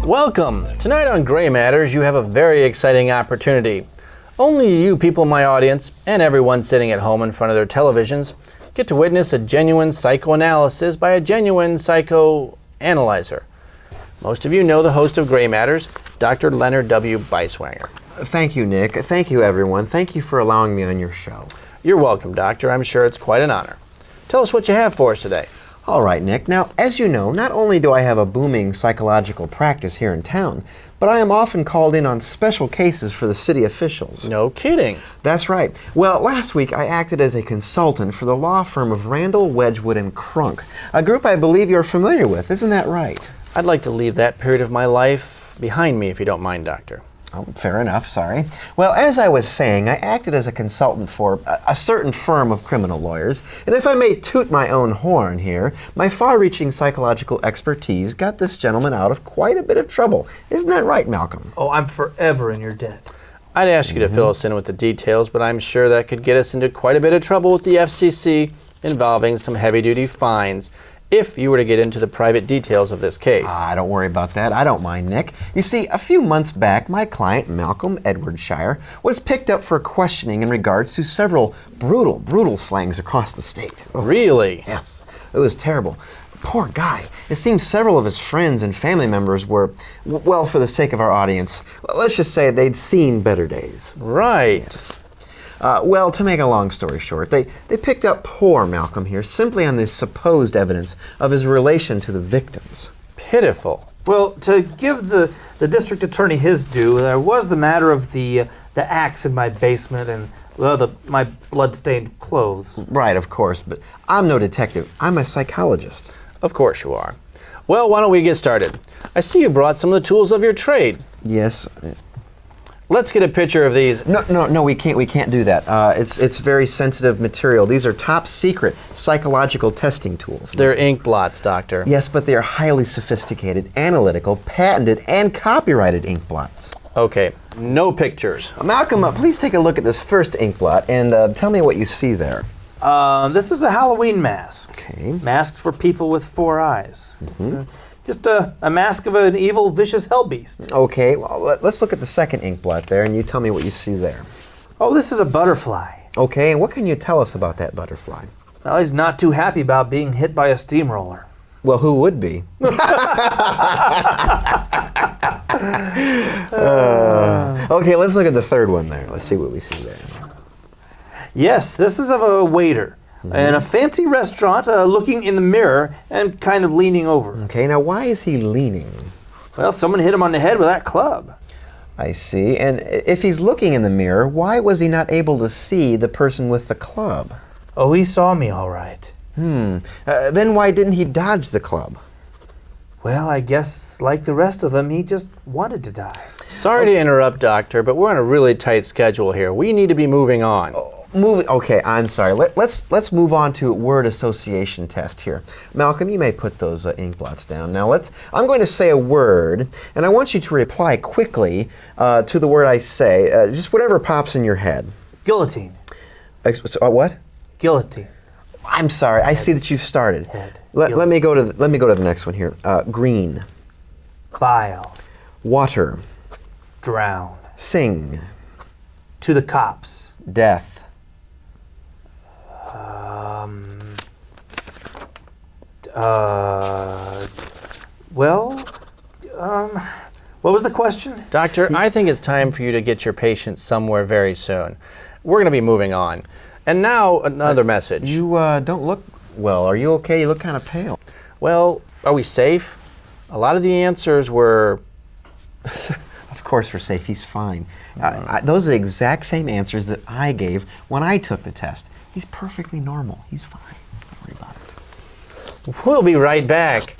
Welcome! Tonight on Gray Matters, you have a very exciting opportunity. Only you people in my audience, and everyone sitting at home in front of their televisions, get to witness a genuine psychoanalysis by a genuine psychoanalyzer. Most of you know the host of Gray Matters, Dr. Leonard W. Beiswanger. Thank you, Nick. Thank you, everyone. Thank you for allowing me on your show. You're welcome, Doctor. I'm sure it's quite an honor. Tell us what you have for us today. All right, Nick. Now, as you know, not only do I have a booming psychological practice here in town, but I am often called in on special cases for the city officials. No kidding. That's right. Well, last week I acted as a consultant for the law firm of Randall, Wedgwood, and Crunk, a group I believe you're familiar with. Isn't that right? I'd like to leave that period of my life behind me, if you don't mind, Doctor. Oh, fair enough, sorry. Well, as I was saying, I acted as a consultant for a certain firm of criminal lawyers, and if I may toot my own horn here, my far-reaching psychological expertise got this gentleman out of quite a bit of trouble. Isn't that right, Malcolm? Oh, I'm forever in your debt. I'd ask you to fill us in with the details, but I'm sure that could get us into quite a bit of trouble with the FCC involving some heavy-duty fines if you were to get into the private details of this case. Don't worry about that. I don't mind, Nick. You see, a few months back, my client, Malcolm Edwardshire, was picked up for questioning in regards to several brutal slangs across the state. Really? Yes. It was terrible. Poor guy. It seems several of his friends and family members were, well, for the sake of our audience, let's just say they'd seen better days. Right. Yes. Well, to make a long story short, they picked up poor Malcolm here simply on the supposed evidence of his relation to the victims. Pitiful. Well, to give the district attorney his due, there was the matter of the axe in my basement and my blood-stained clothes. Right, of course, but I'm no detective. I'm a psychologist. Of course you are. Well, why don't we get started? I see you brought some of the tools of your trade. Yes. Let's get a picture of these. No, we can't do that. It's very sensitive material. These are top secret psychological testing tools. They're ink blots, Doctor. Yes, but they are highly sophisticated, analytical, patented, and copyrighted ink blots. Okay, no pictures. Malcolm, please take a look at this first ink blot and tell me what you see there. This is a Halloween mask. Okay. Mask for people with 4 eyes. Just a mask of an evil, vicious hell beast. Okay, well, let's look at the second ink blot there, and you tell me what you see there. Oh, this is a butterfly. Okay, and what can you tell us about that butterfly? Well, he's not too happy about being hit by a steamroller. Well, who would be? Okay, let's look at the third one there. Let's see what we see there. Yes, this is of a waiter. In a fancy restaurant, looking in the mirror and kind of leaning over. Okay, now why is he leaning? Well, someone hit him on the head with that club. I see. And if he's looking in the mirror, why was he not able to see the person with the club? Oh, he saw me all right. Then why didn't he dodge the club? Well, I guess like the rest of them, he just wanted to die. Sorry to interrupt, Doctor, but we're on a really tight schedule here. We need to be moving on. Okay, I'm sorry. Let's move on to word association test here. Malcolm, you may put those ink blots down. Now I'm going to say a word, and I want you to reply quickly to the word I say. Just whatever pops in your head. Guillotine. What? Guillotine. I'm sorry. I see that you've started. Head. Let me go to the next one here. Green. Bile. Water. Drown. Sing. To the cops. Death. What was the question? Doctor, I think it's time for you to get your patient somewhere very soon. We're going to be moving on. And now, another message. You don't look well. Are you okay? You look kind of pale. Well, are we safe? A lot of the answers were... Of course we're safe. He's fine. Those are the exact same answers that I gave when I took the test. He's perfectly normal. He's fine. Don't worry about it. We'll be right back.